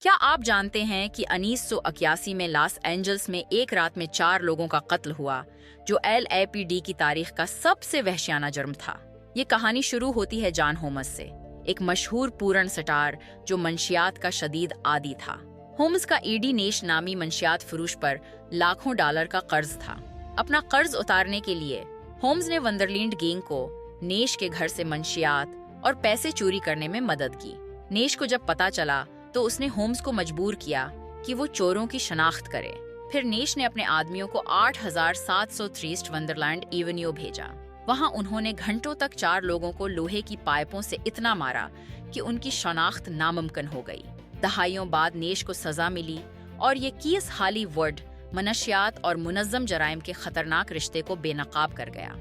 क्या आप जानते हैं कि 1981 में लॉस एंजल्स में एक रात में 4 लोगों का कत्ल हुआ, जो LAPD की तारीख का सबसे वहशियाना जुर्म था। ये कहानी शुरू होती है जॉन होम्स से, एक मशहूर पूर्ण सटार जो मंशियात का शदीद आदी था। होम्स का ईडी नेश नामी मंशियात फरोश पर लाखों डॉलर का कर्ज था। अपना कर्ज उतारने के लिए होम्स ने वंडरलैंड गैंग को नेश के घर से मंशियात और पैसे चोरी करने में मदद की। नेश को जब पता चला तो उसने होम्स को मजबूर किया कि वो चोरों की शनाख्त करे। फिर नेश ने अपने आदमियों को 8730 वंडरलैंड एवेन्यू भेजा। वहां उन्होंने घंटों तक 4 लोगों को लोहे की पाइपों से इतना मारा कि उनकी शनाख्त नामुमकिन हो गई। दहाइयों बाद नेश को सजा मिली और ये केस हॉलीवुड मनशियात और मुनज़्ज़म जराइम के खतरनाक रिश्ते को बेनकाब कर गया।